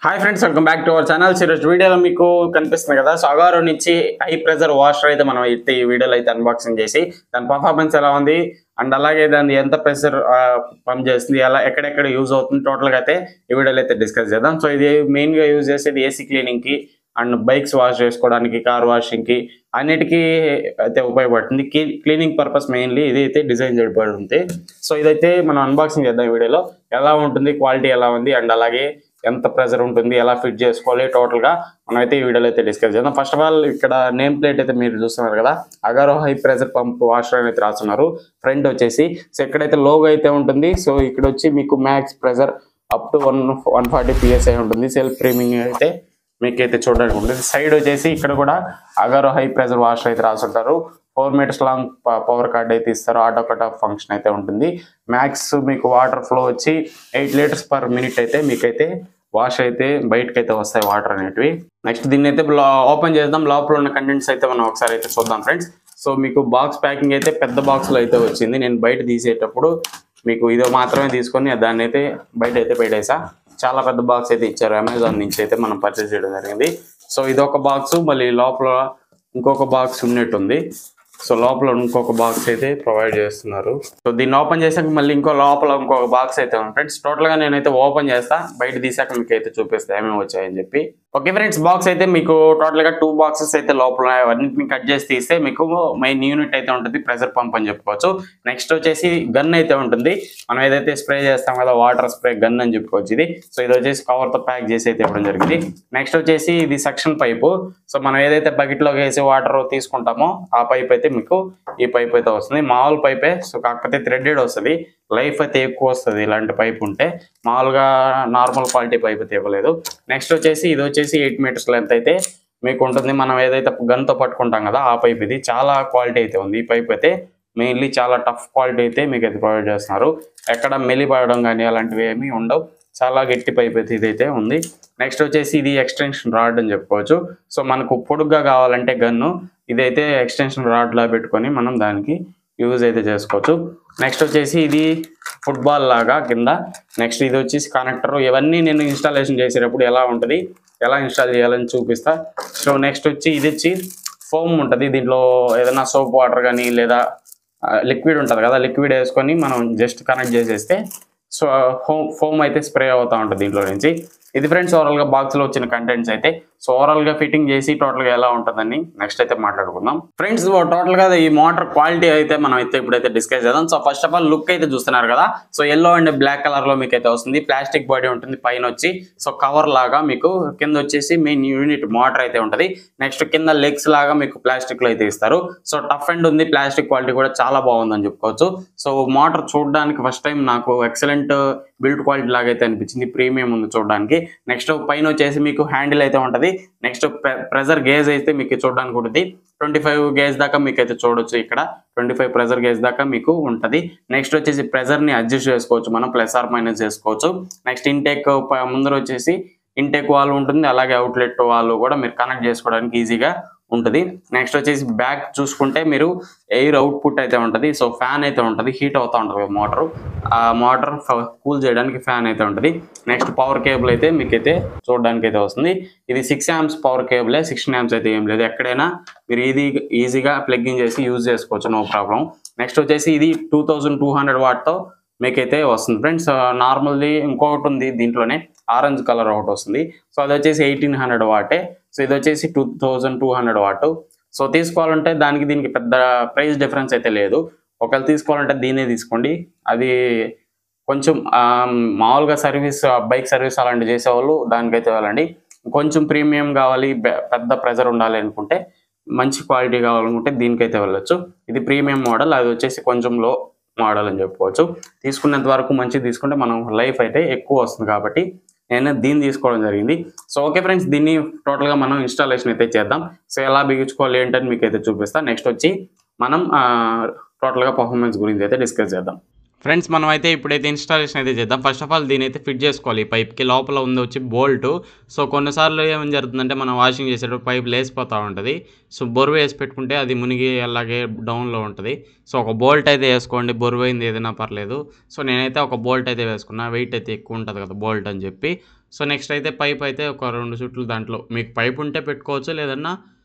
Hi friends, welcome back to our channel. ఈరోజు వీడియోలో మీకు కనిపిస్తుంది కదా, సో అగారో నుంచి హై ప్రెజర్ వాషర్ అయితే మనం అయితే ఈ వీడియోలో అయితే అన్బాక్సింగ్ చేసి దాని పర్ఫార్మెన్స్ ఎలా ఉంది అండ్ అలాగే దాన్ని ఎంత ప్రెషర్ పంప్ చేస్తుంది, ఎలా ఎక్కడెక్కడ యూజ్ అవుతుంది టోటల్గా అయితే ఈ వీడియోలో అయితే డిస్కస్ చేద్దాం. సో ఇది మెయిన్గా యూజ్ చేసేది ఏసీ క్లీనింగ్కి అండ్ బైక్స్ వాష్ చేసుకోవడానికి, కార్ వాషింగ్కి అన్నిటికీ అయితే ఉపయోగపడుతుంది. క్లీనింగ్ పర్పస్ మెయిన్లీ ఇది అయితే డిజైన్ చేయబడి. సో ఇదైతే మనం అన్బాక్సింగ్ చేద్దాం వీడియోలో. ఎలా ఉంటుంది, క్వాలిటీ ఎలా ఉంది అండ్ అలాగే ఎంత ప్రెజర్ ఉంటుంది, ఎలా ఫిట్ చేసుకోవాలి టోటల్గా మనం అయితే ఈ వీడియోలో అయితే డిస్కస్ చేద్దాం. ఫస్ట్ ఆఫ్ ఆల్ ఇక్కడ నేమ్ ప్లేట్ అయితే మీరు చూస్తున్నారు కదా, Agaro high pressure pump washer అని అయితే రాస్తున్నారు. ఫ్రంట్ వచ్చేసి సో ఎక్కడైతే లోగో అయితే ఉంటుంది. సో ఇక్కడ వచ్చి మీకు max pressure up to 140 PSI ఉంటుంది. సెల్ఫ్ ఫ్రేమింగ్ అయితే మీకైతే చూడడానికి ఉంటుంది. సైడ్ వచ్చేసి ఇక్కడ కూడా అగారో హై ప్రెజర్ వాషర్ అయితే రాసుంటారు. 4 meters లాంగ్ పవర్ కార్డ్ అయితే ఇస్తారు. ఆటో కట్ ఆఫ్ ఫంక్షన్ అయితే ఉంటుంది. మ్యాక్స్ మీకు వాటర్ ఫ్లో వచ్చి 8 liters per minute అయితే మీకైతే వాష్ అయితే బయటకు అయితే వస్తాయి వాటర్ అనేటివి. నెక్స్ట్ దీన్ని అయితే ఓపెన్ చేద్దాం. లోపల ఉన్న కంటెంట్స్ అయితే మనం ఒకసారి అయితే చూద్దాం ఫ్రెండ్స్. సో మీకు బాక్స్ ప్యాకింగ్ అయితే పెద్ద బాక్స్లో అయితే వచ్చింది. నేను బయట తీసేటప్పుడు మీకు ఇదో మాత్రమే తీసుకొని దాన్ని అయితే బయట అయితే పెట్టేసా. చాలా పెద్ద బాక్స్ అయితే ఇచ్చారు. అమెజాన్ నుంచి అయితే మనం పర్చేస్ చేయడం జరిగింది. సో ఇదొక బాక్స్, మళ్ళీ లోపల ఇంకొక బాక్స్ ఉన్నట్టుంది. సో లోపల ఇంకొక బాక్స్ అయితే ప్రొవైడ్ చేస్తున్నారు. సో దీన్ని ఓపెన్ చేసాక మళ్ళీ లోపల ఇంకొక బాక్స్ అయితే ఉంది ఫ్రెండ్స్. టోటల్గా నేనైతే ఓపెన్ చేస్తా, బయట తీసాక మీకు అయితే చూపిస్తా ఏమేమి వచ్చాయని చెప్పి. ఓకే ఫ్రెండ్స్, బాక్స్ అయితే మీకు టోటల్గా 2 boxes అయితే లోపల అన్నింటిని కట్ చేసి తీస్తే మీకు మెయిన్ యూనిట్ అయితే ఉంటుంది, ప్రెషర్ పంప్ అని చెప్పుకోవచ్చు. నెక్స్ట్ వచ్చేసి గన్ అయితే ఉంటుంది. మనం ఏదైతే స్ప్రే చేస్తాం కదా, వాటర్ స్ప్రే గన్ అని చెప్పుకోవచ్చు ఇది. సో ఇది వచ్చేసి కవర్తో ప్యాక్ చేసి అయితే ఇవ్వడం జరిగింది. నెక్స్ట్ వచ్చేసి ఇది సక్షన్ పైపు. సో మనం ఏదైతే బకెట్లోకి వేసి వాటర్ తీసుకుంటామో ఆ పైప్ అయితే మీకు ఈ పైప్ అయితే వస్తుంది. మామూలు పైపే, సో కాకపోతే థ్రెడెడ్ వస్తుంది. లైఫ్ అయితే ఎక్కువ వస్తుంది ఇలాంటి పైప్ ఉంటే. మామూలుగా నార్మల్ క్వాలిటీ పైప్ అయితే ఇవ్వలేదు. నెక్స్ట్ వచ్చేసి ఇది వచ్చేసి 8 meters లెంత్ అయితే మీకు ఉంటుంది. మనం ఏదైతే గన్తో పట్టుకుంటాం కదా ఆ పైప్ ఇది. చాలా క్వాలిటీ అయితే ఉంది ఈ పైప్ అయితే. మెయిన్లీ చాలా టఫ్ క్వాలిటీ అయితే మీకు అయితే ప్రొవైడ్ చేస్తున్నారు. ఎక్కడ మెలిపడడం కానీ అలాంటివి ఏమీ ఉండవు. చాలా గట్టి పైప్ అయితే ఇదైతే ఉంది. నెక్స్ట్ వచ్చేసి ఇది ఎక్స్టెన్షన్ రాడ్ అని చెప్పుకోవచ్చు. సో మనకు పొడుగ్గా కావాలంటే గన్ను ఇదైతే ఎక్స్టెన్షన్ రాడ్లా పెట్టుకొని మనం దానికి యూజ్ అయితే చేసుకోవచ్చు. నెక్స్ట్ వచ్చేసి ఇది ఫుట్బాల్ లాగా కింద. నెక్స్ట్ ఇది వచ్చేసి కనెక్టర్. ఇవన్నీ నేను ఇన్స్టాలేషన్ చేసేటప్పుడు ఎలా ఉంటుంది, ఎలా ఇన్స్టాల్ చేయాలని చూపిస్తా. సో నెక్స్ట్ వచ్చి ఇది వచ్చి ఫోమ్ ఉంటుంది. దీంట్లో ఏదైనా సోప్ వాటర్ కానీ లేదా లిక్విడ్ ఉంటుంది కదా, లిక్విడ్ వేసుకొని మనం జస్ట్ కనెక్ట్ చేసేస్తే సో ఫోమ్ అయితే స్ప్రే అవుతూ ఉంటుంది దీంట్లో నుంచి. ఇది ఫ్రెండ్స్ ఓవరాల్గా బాక్స్లో వచ్చిన కంటెంట్స్ అయితే. సో ఓవరాల్గా ఫిట్టింగ్ చేసి టోటల్గా ఎలా ఉంటుందని నెక్స్ట్ అయితే మాట్లాడుకుందాం ఫ్రెండ్స్. టోటల్గా ఈ మోటార్ క్వాలిటీ అయితే మనం అయితే ఇప్పుడైతే డిస్కస్ చేద్దాం. So first of all look అయితే చూస్తున్నారు కదా, సో ఎల్లో అండ్ బ్లాక్ కలర్లో మీకు అయితే వస్తుంది. ప్లాస్టిక్ బాడీ ఉంటుంది పైన వచ్చి, సో కవర్ లాగా మీకు కింద వచ్చేసి మెయిన్ యూనిట్ మోటార్ అయితే ఉంటుంది. నెక్స్ట్ కింద లెగ్స్ లాగా మీకు ప్లాస్టిక్లో అయితే ఇస్తారు. సో టఫ్ అండ్ ఉంది, ప్లాస్టిక్ క్వాలిటీ కూడా చాలా బాగుందని చెప్పుకోవచ్చు. సో మోటార్ చూడడానికి ఫస్ట్ టైం నాకు ఎక్సలెంట్ బిల్డ్ క్వాలిటీ లాగా అయితే అనిపించింది. ప్రీమియం ఉంది చూడడానికి. నెక్స్ట్ పైన వచ్చేసి మీకు హ్యాండిల్ అయితే ఉంటుంది. నెక్స్ట్ ప్రెజర్ గేజ్ అయితే మీకు చూడడానికి ఉంటుంది. 25 gauge దాకా మీకు అయితే చూడొచ్చు. ఇక్కడ 25 ప్రెజర్ గేజ్ దాకా మీకు ఉంటుంది. నెక్స్ట్ వచ్చేసి ప్రెజర్ని అడ్జస్ట్ చేసుకోవచ్చు మనం, ప్లస్ ఆర్ మైనస్ చేసుకోవచ్చు. నెక్స్ట్ ఇంటేక్ ముందర వచ్చేసి ఇంటేక్ వాల్ ఉంటుంది, అలాగే అవుట్లెట్ వాల్ కూడా మీరు కనెక్ట్ చేసుకోవడానికి ఈజీగా ఉంటుంది. నెక్స్ట్ వచ్చేసి బ్యాక్ చూసుకుంటే మీరు ఎయిర్ అవుట్పుట్ అయితే ఉంటుంది. సో ఫ్యాన్ అయితే ఉంటుంది, హీట్ అవుతూ ఉంటుంది మోటార్. ఆ మోటార్ కూల్ చేయడానికి ఫ్యాన్ అయితే ఉంటుంది. నెక్స్ట్ పవర్ కేబుల్ అయితే మీకైతే చూడడానికి అయితే వస్తుంది. ఇది 6 amps పవర్ కేబులే, 16 amps అయితే ఏం లేదు. ఎక్కడైనా మీరు ఈజీగా ప్లగ్ ఇన్ చేసి యూజ్ చేసుకోవచ్చు, నో ప్రాబ్లం. నెక్స్ట్ వచ్చేసి ఇది 2200 wattతో మీకైతే వస్తుంది ఫ్రెండ్స్. నార్మల్ది ఇంకొకటి ఉంది దీంట్లోనే, ఆరెంజ్ కలర్ ఒకటి వస్తుంది. సో అది వచ్చేసి 1800 watt. సో ఇది వచ్చేసి 2200 watt. సో తీసుకోవాలంటే దానికి దీనికి పెద్ద ప్రైస్ డిఫరెన్స్ అయితే లేదు. ఒకవేళ తీసుకోవాలంటే దీన్నే తీసుకోండి. అది కొంచెం మామూలుగా సర్వీస్, బైక్ సర్వీస్ అలాంటివి చేసేవాళ్ళు దానికైతే వెళ్ళండి. కొంచెం ప్రీమియం కావాలి, పెద్ద ప్రెజర్ ఉండాలి అనుకుంటే, మంచి క్వాలిటీ కావాలనుకుంటే దీనికైతే వెళ్ళొచ్చు. ఇది ప్రీమియం మోడల్, అది వచ్చేసి కొంచెం లో మోడల్ అని చెప్పుకోవచ్చు. తీసుకునేంత వరకు మంచిది తీసుకుంటే మనం లైఫ్ అయితే ఎక్కువ వస్తుంది కాబట్టి నేను దీన్ని తీసుకోవడం జరిగింది. సో ఓకే ఫ్రెండ్స్, దీన్ని టోటల్గా మనం ఇన్స్టాలేషన్ అయితే చేద్దాం. సో ఎలా బిగించుకోవాలి ఏంటని మీకు అయితే చూపిస్తాను. నెక్స్ట్ వచ్చి మనం టోటల్గా పర్ఫార్మెన్స్ గురించి అయితే డిస్కస్ చేద్దాం ఫ్రెండ్స్. మనం అయితే ఇప్పుడైతే ఇన్స్టాలేషన్ అయితే చేద్దాం. ఫస్ట్ ఆఫ్ ఆల్ దీని అయితే ఫిట్ చేసుకోవాలి. ఈ పైప్కి లోపల ఉంది వచ్చి బోల్ట్. సో కొన్నిసార్లు ఏమని జరుగుతుందంటే మనం వాషింగ్ చేసేటప్పుడు పైప్ లేసిపోతూ ఉంటుంది. సో బొరువు వేసి పెట్టుకుంటే అది మునిగి అలాగే డౌన్లో ఉంటుంది. సో ఒక బోల్ట్ అయితే వేసుకోండి, బొరువు అయింది ఏదైనా పర్లేదు. సో నేనైతే ఒక బోల్ట్ అయితే వేసుకున్నా, వెయిట్ అయితే ఎక్కువ ఉంటుంది కదా బోల్ట్ అని చెప్పి. సో నెక్స్ట్ అయితే పైప్ అయితే ఒక 2 చుట్లు దాంట్లో మీకు పైప్ ఉంటే పెట్టుకోవచ్చు, లేదన్నా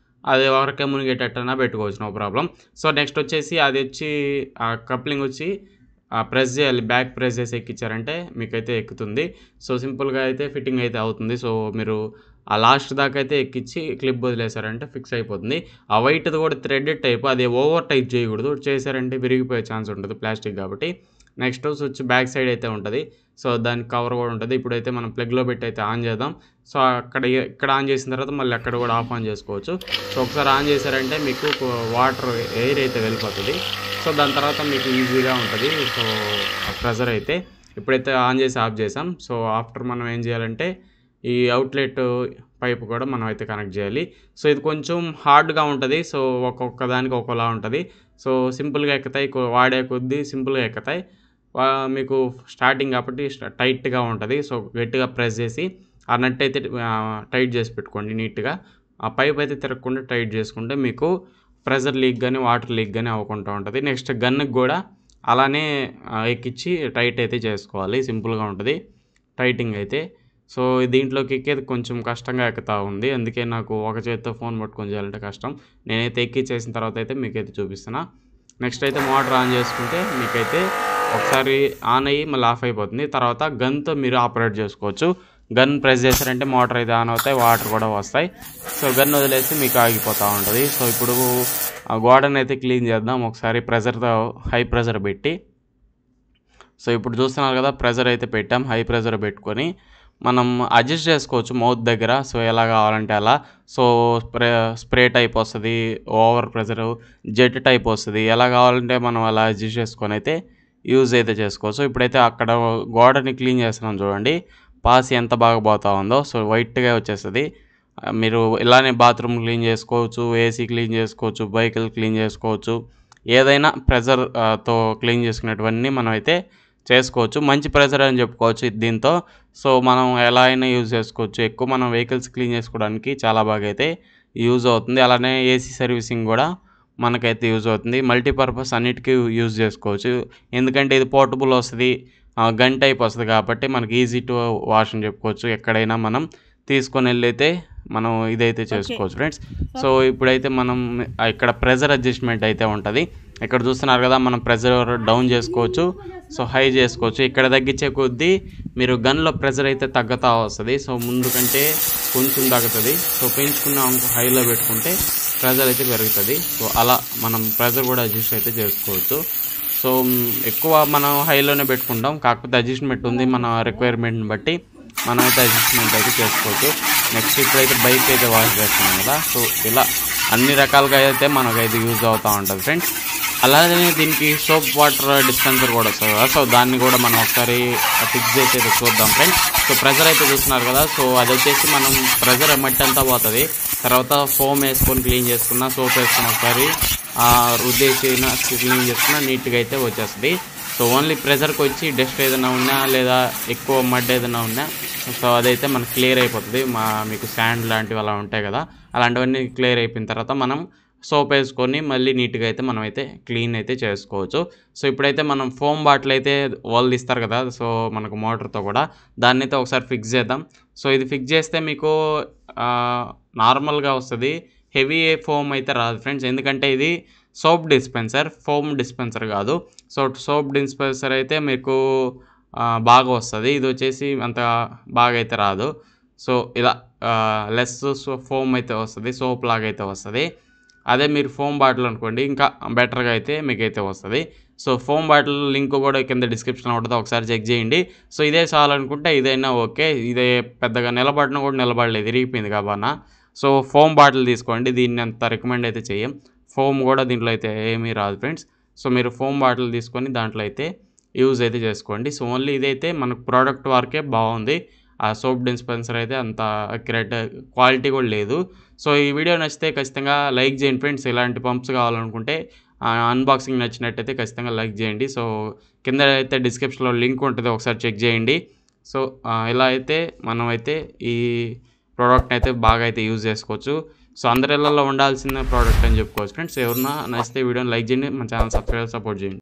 అది వరకే మునిగేటట్టన్నా పెట్టుకోవచ్చు, నో ప్రాబ్లం. సో నెక్స్ట్ వచ్చేసి అది వచ్చి ఆ కప్లింగ్ వచ్చి ప్రెస్ చేయాలి, బ్యాక్ ప్రెస్ చేసి ఎక్కించారంటే మీకైతే ఎక్కుతుంది. సో సింపుల్గా అయితే ఫిట్టింగ్ అయితే అవుతుంది. సో మీరు ఆ లాస్ట్ దాకా అయితే ఎక్కించి క్లిప్ వదిలేసారంటే ఫిక్స్ అయిపోతుంది. ఆ వైట్ది కూడా థ్రెడెడ్ టైప్, అది ఓవర్ టైప్ చేయకూడదు, చేశారంటే విరిగిపోయే ఛాన్స్ ఉంటుంది ప్లాస్టిక్ కాబట్టి. నెక్స్ట్ స్విచ్ బ్యాక్ సైడ్ అయితే ఉంటుంది. సో దానికి కవర్ కూడా ఉంటుంది. ఇప్పుడైతే మనం ప్లగ్లో పెట్టి అయితే ఆన్ చేద్దాం. సో ఇక్కడ ఆన్ చేసిన తర్వాత మళ్ళీ అక్కడ కూడా ఆన్ చేసుకోవచ్చు. సో ఒకసారి ఆన్ చేశారంటే మీకు వాటర్ ఎయిర్ అయితే వెళ్ళిపోతుంది. సో దాని తర్వాత మీకు ఈజీగా ఉంటుంది. సో ప్రెజర్ అయితే ఇప్పుడైతే ఆన్ చేసి ఆఫ్ చేసాం. సో ఆఫ్టర్ మనం ఏం చేయాలంటే ఈ అవుట్లెట్ పైప్ కూడా మనం అయితే కనెక్ట్ చేయాలి. సో ఇది కొంచెం హార్డ్గా ఉంటుంది. సో ఒక్కొక్క దానికి ఒక్కోలా ఉంటుంది. సో సింపుల్గా ఎక్కుతాయి, వాడే కొద్దీ సింపుల్గా ఎక్కుతాయి. మీకు స్టార్టింగ్ కాబట్టి టైట్గా ఉంటుంది. సో గట్టిగా ప్రెస్ చేసి ఆ నట్ అయితే టైట్ చేసి పెట్టుకోండి నీట్గా. ఆ పైప్ అయితే తిరగకుండా టైట్ చేసుకుంటే మీకు ప్రెజర్ లీక్ కానీ వాటర్ లీక్ కానీ అవ్వకుండా ఉంటుంది. నెక్స్ట్ గన్కి కూడా అలానే ఎక్కించి టైట్ అయితే చేసుకోవాలి. సింపుల్గా ఉంటుంది టైటింగ్ అయితే. సో దీంట్లోకి ఎక్కేది కొంచెం కష్టంగా ఎక్కుతా ఉంది, అందుకే నాకు ఒక చేతితో ఫోన్ పట్టుకొని చేయాలంటే కష్టం. నేనైతే ఎక్కించేసిన తర్వాత అయితే మీకైతే చూపిస్తున్నా. నెక్స్ట్ అయితే మోటార్ ఆన్ చేసుకుంటే మీకైతే ఒకసారి ఆన్ అయ్యి మళ్ళీ ఆఫ్ అయిపోతుంది. తర్వాత గన్తో మీరు ఆపరేట్ చేసుకోవచ్చు. గన్ ప్రెస్ చేశారంటే మోటార్ అయితే ఆన్ అవుతాయి, వాటర్ కూడా వస్తాయి. సో గన్ వదిలేసి మీకు ఆగిపోతూ ఉంటుంది. సో ఇప్పుడు ఆ గోడను అయితే క్లీన్ చేద్దాం ఒకసారి ప్రెజర్తో, హై ప్రెజర్ పెట్టి. సో ఇప్పుడు చూస్తున్నారు కదా, ప్రెజర్ అయితే పెట్టాం. హై ప్రెజర్ పెట్టుకొని మనం అడ్జస్ట్ చేసుకోవచ్చు మౌత్ దగ్గర. సో ఎలా కావాలంటే అలా. సో స్ప్రే టైప్ వస్తుంది, ఓవర్ ప్రెజరు, జెట్ టైప్ వస్తుంది. ఎలా కావాలంటే మనం అలా అడ్జస్ట్ చేసుకొని అయితే యూజ్ అయితే చేసుకోవచ్చు. ఇప్పుడైతే అక్కడ గోడని క్లీన్ చేస్తున్నాం చూడండి, పాసి ఎంత బాగా పోతా ఉందో. సో వైట్గా వచ్చేస్తుంది. మీరు ఇలానే బాత్రూమ్ క్లీన్ చేసుకోవచ్చు, ఏసీ క్లీన్ చేసుకోవచ్చు, బైకులు క్లీన్ చేసుకోవచ్చు, ఏదైనా ప్రెజర్తో క్లీన్ చేసుకునేటివన్నీ మనం అయితే చేసుకోవచ్చు. మంచి ప్రెజర్ అని చెప్పుకోవచ్చు దీంతో. సో మనం ఎలా అయినా యూజ్ చేసుకోవచ్చు. ఎక్కువ మనం వెహికల్స్ క్లీన్ చేసుకోవడానికి చాలా బాగా అయితే యూజ్ అవుతుంది. అలానే ఏసీ సర్వీసింగ్ కూడా మనకైతే యూజ్ అవుతుంది. మల్టీపర్పస్ అన్నిటికీ యూజ్ చేసుకోవచ్చు. ఎందుకంటే ఇది పోర్టబుల్ వస్తుంది, గన్ టైప్ వస్తుంది కాబట్టి మనకి ఈజీ టు వాష్ అని చెప్పుకోవచ్చు. ఎక్కడైనా మనం తీసుకొని వెళ్ళైతే మనం ఇదైతే చేసుకోవచ్చు ఫ్రెండ్స్. సో ఇప్పుడైతే మనం ఇక్కడ ప్రెజర్ అడ్జస్ట్మెంట్ అయితే ఉంటుంది. ఇక్కడ చూస్తున్నారు కదా, మనం ప్రెజర్ డౌన్ చేసుకోవచ్చు, సో హై చేసుకోవచ్చు. ఇక్కడ తగ్గించే కొద్దీ మీరు గన్లో ప్రెజర్ అయితే తగ్గుతూ వస్తుంది. సో ముందు కంటే కొంచెం తగ్గుతుంది. సో పెంచుకున్న హైలో పెట్టుకుంటే ప్రెజర్ అయితే పెరుగుతుంది. సో అలా మనం ప్రెజర్ కూడా అడ్జస్ట్ అయితే చేసుకోవచ్చు. సో ఎక్కువ మనం హైలోనే పెట్టుకుంటాం, కాకపోతే అడ్జస్ట్మెంట్ ఉంది మన రిక్వైర్మెంట్ని బట్టి మనం అయితే అడ్జస్ట్మెంట్ అయితే చేసుకోవచ్చు. నెక్స్ట్ ఇప్పుడైతే బైక్ అయితే వాష్ చేస్తున్నాం కదా. సో ఇలా అన్ని రకాలుగా అయితే మనకైతే యూజ్ అవుతూ ఉంటుంది ఫ్రెండ్స్. అలాగే దీనికి సోప్ వాటర్ డిస్పెన్సర్ కూడా వస్తుంది కదా. సో దాన్ని కూడా మనం ఒకసారి ఫిక్స్ చేసి అయితే చూద్దాం ఫ్రెండ్స్. సో ప్రెజర్ అయితే చూస్తున్నారు కదా. సో అది వచ్చేసి మనం ప్రెజర్ మట్టి అంతా పోతుంది. తర్వాత ఫోమ్ వేసుకొని క్లీన్ చేసుకున్న, సోప్ వేసుకొని ఒకసారి రుద్దేసిన క్లీన్ చేసుకున్న నీట్గా అయితే వచ్చేస్తుంది. సో ఓన్లీ ప్రెజర్కి వచ్చి డస్ట్ ఏదైనా ఉన్నా లేదా ఎక్కువ మడ్ ఏదైనా ఉన్నా సో అదైతే మనకు క్లియర్ అయిపోతుంది. మీకు శాండ్ లాంటివి అలా ఉంటాయి కదా, అలాంటివన్నీ క్లియర్ అయిపోయిన తర్వాత మనం సోప్ వేసుకొని మళ్ళీ నీట్గా అయితే మనం అయితే క్లీన్ అయితే చేసుకోవచ్చు. సో ఇప్పుడైతే మనం ఫోమ్ బాటిల్ అయితే వాళ్ళు ఇస్తారు కదా, సో మనకు మోటార్తో కూడా దాన్ని అయితే ఒకసారి ఫిక్స్ చేద్దాం. సో ఇది ఫిక్స్ చేస్తే మీకు నార్మల్గా వస్తుంది, హెవీ ఫోమ్ అయితే రాదు ఫ్రెండ్స్. ఎందుకంటే ఇది సోప్ డిస్పెన్సర్, ఫోమ్ డిస్పెన్సర్ కాదు. సో సోప్ డిస్పెన్సర్ అయితే మీకు బాగా వస్తుంది, ఇది వచ్చేసి అంత బాగా అయితే రాదు. సో ఇలా లెస్ ఫోమ్ అయితే వస్తుంది, సోప్ లాగా అయితే వస్తుంది. అదే మీరు ఫోమ్ బాటిల్ అనుకోండి ఇంకా బెటర్గా అయితే మీకైతే వస్తుంది. సో ఫోమ్ బాటిల్ లింక్ కూడా కింద డిస్క్రిప్షన్లో ఉంటుంది, ఒకసారి చెక్ చేయండి. సో ఇదే చాలనుకుంటే ఇదైనా ఓకే. ఇదే పెద్దగా నిలబడినా కూడా నిలబడలేదు, విరిగిపోయింది కాబన్నా. సో ఫోమ్ బాటిల్ తీసుకోండి, దీన్ని అంత రికమెండ్ అయితే చేయం. ఫోమ్ కూడా దీంట్లో అయితే ఏమీ రాదు ఫ్రెండ్స్. సో మీరు ఫోమ్ బాటిల్ తీసుకొని దాంట్లో అయితే యూజ్ అయితే చేసుకోండి. సో ఓన్లీ ఇదైతే మనకు ప్రోడక్ట్ వరకే బాగుంది. ఆ సోప్ డిస్పెన్సర్ అయితే అంత అక్యురేట్ క్వాలిటీ కూడా లేదు. సో ఈ వీడియో నచ్చితే ఖచ్చితంగా లైక్ చేయండి ఫ్రెండ్స్. ఇలాంటి పంప్స్ కావాలనుకుంటే అన్బాక్సింగ్ నచ్చినట్టయితే ఖచ్చితంగా లైక్ చేయండి. సో కింద అయితే డిస్క్రిప్షన్లో లింక్ ఉంటుంది, ఒకసారి చెక్ చేయండి. సో ఇలా అయితే మనం అయితే ఈ ప్రోడక్ట్ని అయితే బాగా అయితే యూజ్ చేసుకోవచ్చు. సో అందరి ఇళ్ళల్లో ఉండాల్సిన ప్రోడక్ట్ అని చెప్పుకోవచ్చు ఫ్రెండ్స్. ఎవరన్నా నచ్చితే వీడియోని లైక్ చేయండి, మన ఛానల్ సబ్స్క్రైబ్ సపోర్ట్ చేయండి.